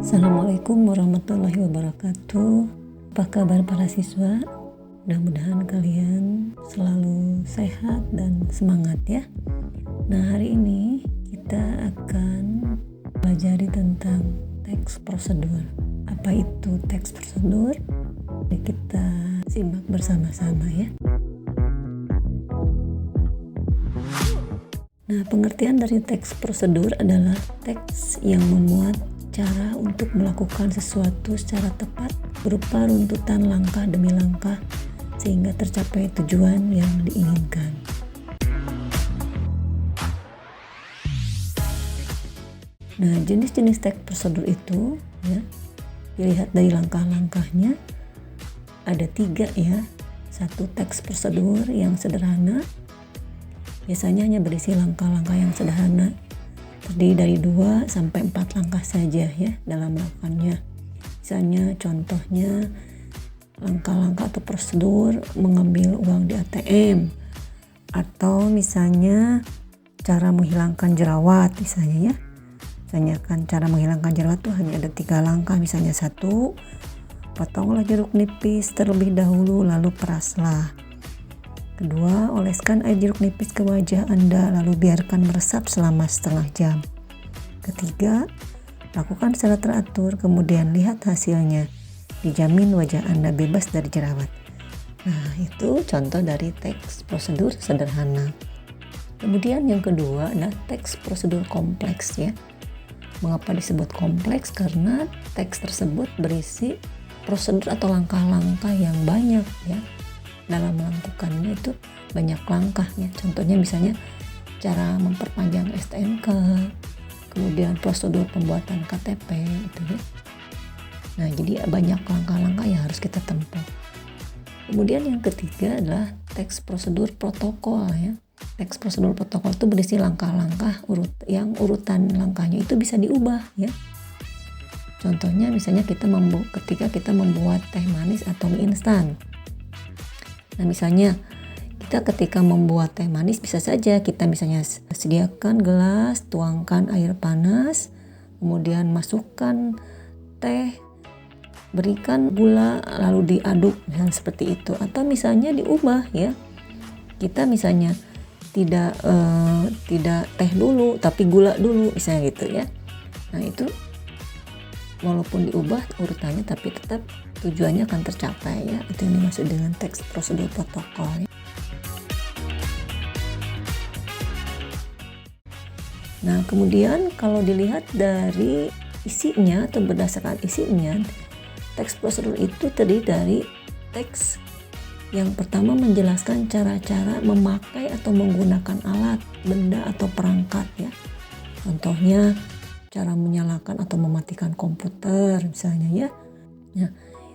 Assalamualaikum warahmatullahi wabarakatuh. Apa kabar para siswa? Mudah-mudahan kalian selalu sehat dan semangat ya. Nah, hari ini kita akan belajar tentang teks prosedur. Apa itu teks prosedur? Kita simak bersama-sama ya. Nah, pengertian dari teks prosedur adalah teks yang memuat cara untuk melakukan sesuatu secara tepat berupa runtutan langkah demi langkah sehingga tercapai tujuan yang diinginkan. Nah, jenis-jenis teks prosedur itu ya, dilihat dari langkah-langkahnya ada 3 ya. Satu, teks prosedur yang sederhana, biasanya hanya berisi langkah-langkah yang sederhana, terdiri dari 2 sampai 4 langkah saja ya dalam melakukannya. Misalnya contohnya langkah-langkah atau prosedur mengambil uang di ATM, atau misalnya cara menghilangkan jerawat misalnya ya. Misalnya kan cara menghilangkan jerawat tuh hanya ada 3 langkah, misalnya 1, potonglah jeruk nipis terlebih dahulu lalu peraslah. 2, oleskan air jeruk nipis ke wajah Anda lalu biarkan meresap selama setengah jam. 3, lakukan secara teratur kemudian lihat hasilnya. Dijamin wajah Anda bebas dari jerawat. Nah, itu contoh dari teks prosedur sederhana. Kemudian yang kedua adalah teks prosedur kompleks ya. Mengapa disebut kompleks? Karena teks tersebut berisi prosedur atau langkah-langkah yang banyak ya. Dalam melakukannya itu banyak langkah ya. Contohnya misalnya cara memperpanjang STNK, kemudian prosedur pembuatan KTP itu ya. Nah, jadi banyak langkah-langkah yang harus kita tempuh. Kemudian yang ketiga adalah teks prosedur protokol ya. Teks prosedur protokol itu berisi langkah-langkah yang urutan langkahnya itu bisa diubah ya. Contohnya misalnya ketika kita membuat teh manis atau mie instan. Nah, misalnya kita ketika membuat teh manis bisa saja kita misalnya sediakan gelas, tuangkan air panas, kemudian masukkan teh, berikan gula lalu diaduk misalnya seperti itu. Atau misalnya diubah ya. Kita misalnya tidak teh dulu tapi gula dulu misalnya gitu ya. Nah, itu walaupun diubah urutannya tapi tetap tujuannya akan tercapai ya. Itu yang dimaksud dengan teks prosedur protokol. Nah, kemudian kalau dilihat dari isinya atau berdasarkan isinya, teks prosedur itu terdiri dari teks yang pertama menjelaskan cara-cara memakai atau menggunakan alat, benda atau perangkat ya. Contohnya cara menyalakan atau mematikan komputer misalnya ya. Nah,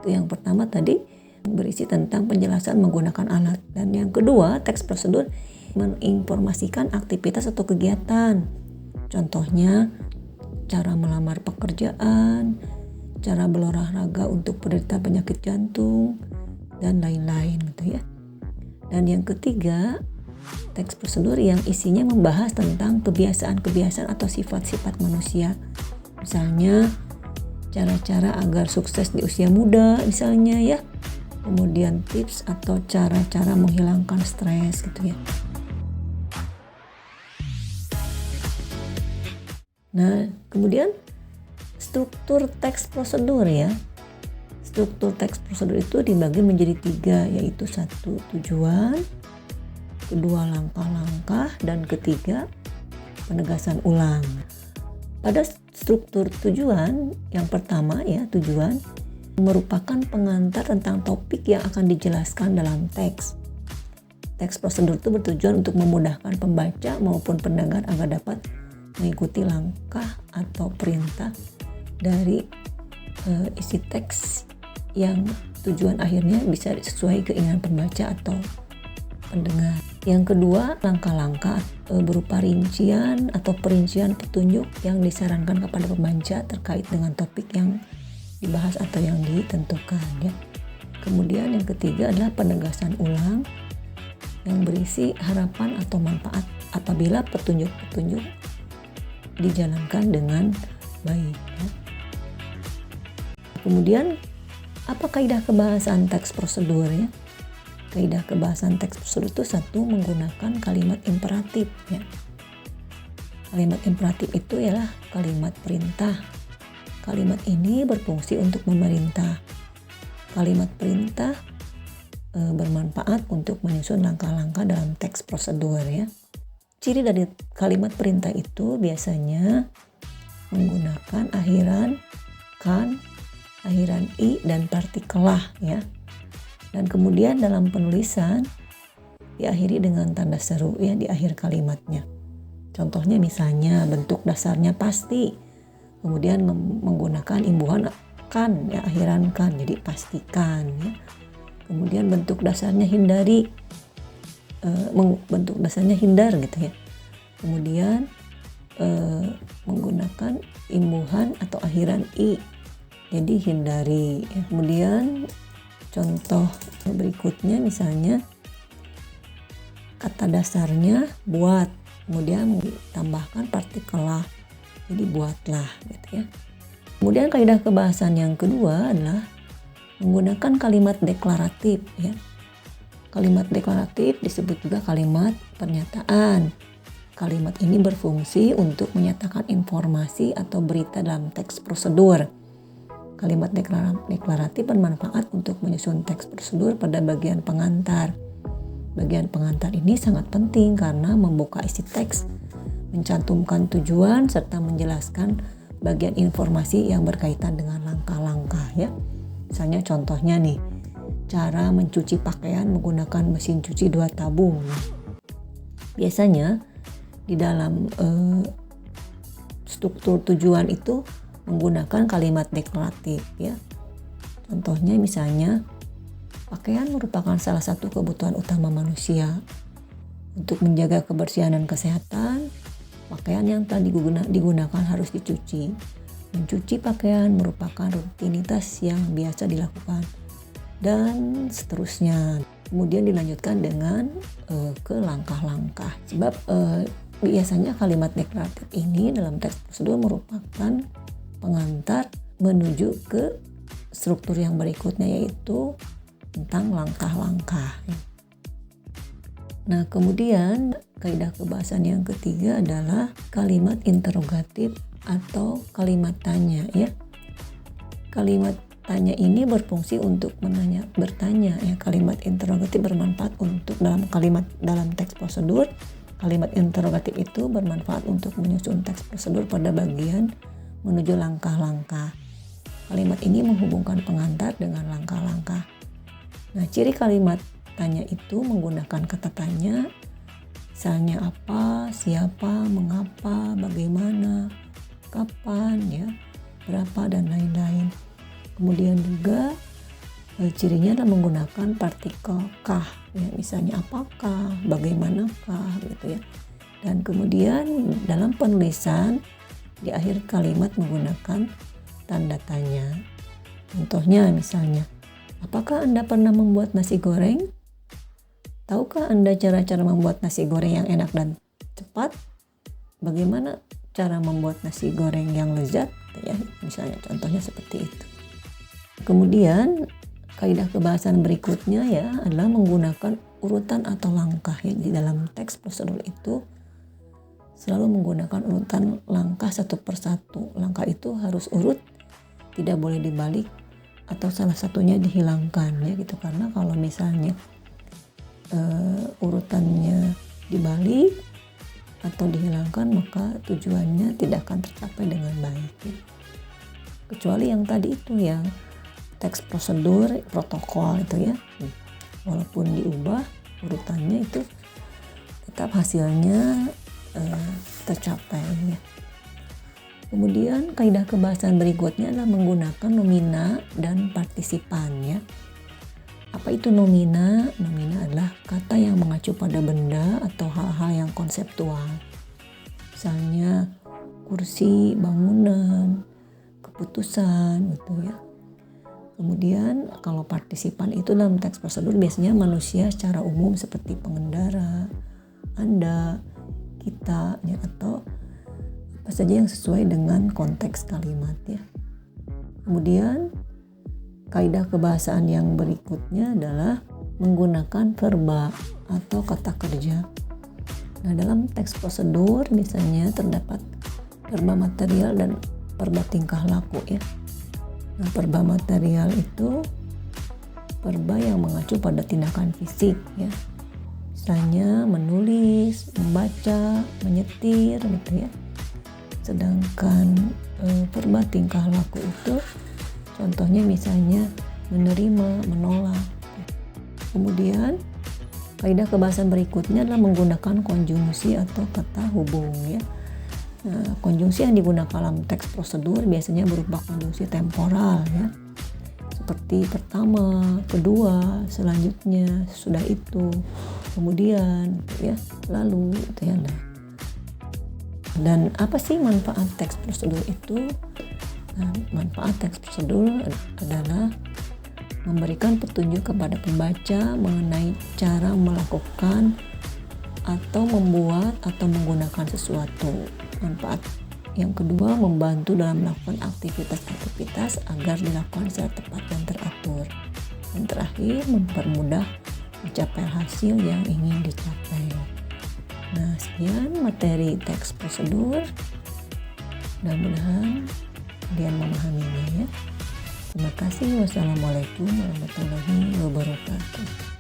itu yang pertama tadi berisi tentang penjelasan menggunakan alat. Dan yang kedua, teks prosedur menginformasikan aktivitas atau kegiatan. Contohnya cara melamar pekerjaan, cara berolahraga untuk penderita penyakit jantung, dan lain-lain gitu ya. Dan yang ketiga, teks prosedur yang isinya membahas tentang kebiasaan-kebiasaan atau sifat-sifat manusia. Misalnya cara-cara agar sukses di usia muda misalnya ya. Kemudian tips atau cara-cara menghilangkan stres gitu ya. Nah, kemudian struktur teks prosedur ya. Struktur teks prosedur itu dibagi menjadi 3, yaitu 1, tujuan, 2, langkah-langkah, dan ketiga, penegasan ulang. Pada struktur tujuan, yang pertama ya, tujuan merupakan pengantar tentang topik yang akan dijelaskan dalam teks. Teks prosedur itu bertujuan untuk memudahkan pembaca maupun pendengar agar dapat mengikuti langkah atau perintah dari isi teks yang tujuan akhirnya bisa sesuai keinginan pembaca atau pendengar. Yang kedua, langkah-langkah berupa rincian atau perincian petunjuk yang disarankan kepada pembaca terkait dengan topik yang dibahas atau yang ditentukan ya. Kemudian yang ketiga adalah penegasan ulang yang berisi harapan atau manfaat apabila petunjuk-petunjuk dijalankan dengan baik ya. Kemudian apa kaidah kebahasaan teks prosedur ya? Kaidah kebahasaan teks prosedur itu satu, menggunakan kalimat imperatif ya. Kalimat imperatif itu ialah kalimat perintah. Kalimat ini berfungsi untuk memerintah. Kalimat perintah bermanfaat untuk menyusun langkah-langkah dalam teks prosedur ya. Ciri dari kalimat perintah itu biasanya menggunakan akhiran kan, akhiran i, dan partikelah ya. Dan kemudian dalam penulisan diakhiri dengan tanda seru ya di akhir kalimatnya. Contohnya misalnya bentuk dasarnya pasti, kemudian menggunakan imbuhan kan ya, akhiran kan, jadi pastikan ya. Kemudian bentuk dasarnya hindari, bentuk dasarnya hindar gitu ya. Kemudian menggunakan imbuhan atau akhiran i, jadi hindari ya. Kemudian contoh berikutnya misalnya kata dasarnya buat, kemudian tambahkan partikelah, jadi buatlah gitu ya. Kemudian kaidah kebahasaan yang kedua adalah menggunakan kalimat deklaratif ya. Kalimat deklaratif disebut juga kalimat pernyataan. Kalimat ini berfungsi untuk menyatakan informasi atau berita dalam teks prosedur. Kalimat deklaratif bermanfaat untuk menyusun teks prosedur pada bagian pengantar. Bagian pengantar ini sangat penting karena membuka isi teks, mencantumkan tujuan, serta menjelaskan bagian informasi yang berkaitan dengan langkah-langkah ya. Misalnya contohnya nih, cara mencuci pakaian menggunakan mesin cuci 2 tabung. Biasanya di dalam struktur tujuan itu menggunakan kalimat deklaratif ya. Contohnya misalnya, pakaian merupakan salah satu kebutuhan utama manusia. Untuk menjaga kebersihan dan kesehatan, pakaian yang telah digunakan harus dicuci. Mencuci pakaian merupakan rutinitas yang biasa dilakukan, dan seterusnya. Kemudian dilanjutkan dengan ke langkah-langkah. Sebab biasanya kalimat deklaratif ini dalam teks prosedur merupakan pengantar menuju ke struktur yang berikutnya, yaitu tentang langkah-langkah. Nah, kemudian kaidah kebahasaan yang ketiga adalah kalimat interrogatif atau kalimat tanya ya. Kalimat tanya ini berfungsi untuk bertanya ya. Kalimat interrogatif bermanfaat untuk dalam teks prosedur. Kalimat interrogatif itu bermanfaat untuk menyusun teks prosedur pada bagian menuju langkah-langkah. Kalimat ini menghubungkan pengantar dengan langkah-langkah. Nah, ciri kalimat tanya itu menggunakan kata tanya, misalnya apa, siapa, mengapa, bagaimana, kapan, ya, berapa, dan lain-lain. Kemudian juga cirinya adalah menggunakan partikel kah, ya, misalnya apakah, bagaimanakah, gitu ya. Dan kemudian dalam penulisan di akhir kalimat menggunakan tanda tanya. Contohnya misalnya, apakah Anda pernah membuat nasi goreng? Tahukah Anda cara-cara membuat nasi goreng yang enak dan cepat? Bagaimana cara membuat nasi goreng yang lezat? Ya, misalnya contohnya seperti itu. Kemudian kaidah kebahasaan berikutnya ya adalah menggunakan urutan atau langkah ya. Di dalam teks prosedur itu selalu menggunakan urutan langkah satu persatu. Langkah itu harus urut, tidak boleh dibalik atau salah satunya dihilangkan ya gitu. Karena kalau misalnya urutannya dibalik atau dihilangkan, maka tujuannya tidak akan tercapai dengan baik ya. Kecuali yang tadi itu yang teks prosedur protokol itu ya, walaupun diubah urutannya itu tetap hasilnya tercapai ya. Kemudian kaidah kebahasaan berikutnya adalah menggunakan nomina dan partisipan ya. Apa itu nomina? Nomina adalah kata yang mengacu pada benda atau hal-hal yang konseptual. Misalnya kursi, bangunan, keputusan gitu ya. Kemudian kalau partisipan itu dalam teks prosedur biasanya manusia secara umum seperti pengendara, Anda, kita ya, atau apa saja yang sesuai dengan konteks kalimat ya. Kemudian kaidah kebahasaan yang berikutnya adalah menggunakan verba atau kata kerja. Nah, dalam teks prosedur misalnya terdapat verba material dan verba tingkah laku ya. Nah, verba material itu verba yang mengacu pada tindakan fisik ya. Misalnya menulis, membaca, menyetir gitu ya. Sedangkan verba tingkah laku itu contohnya misalnya menerima, menolak. Kemudian kaidah kebahasaan berikutnya adalah menggunakan konjungsi atau kata hubung ya. Nah, konjungsi yang digunakan dalam teks prosedur biasanya berupa konjungsi temporal ya. Seperti pertama, kedua, selanjutnya, sudah itu, kemudian ya, lalu gitu ya. Nah, dan apa sih manfaat teks prosedur itu? Nah, manfaat teks prosedur adalah memberikan petunjuk kepada pembaca mengenai cara melakukan atau membuat atau menggunakan sesuatu. Manfaat yang kedua, membantu dalam melakukan aktivitas-aktivitas agar dilakukan secara tepat dan teratur. Dan terakhir, mempermudah mencapai hasil yang ingin dicapai. Nah, sekian materi teks prosedur. Mudah-mudahan kalian memahaminya ya. Terima kasih. Wassalamualaikum warahmatullahi wabarakatuh.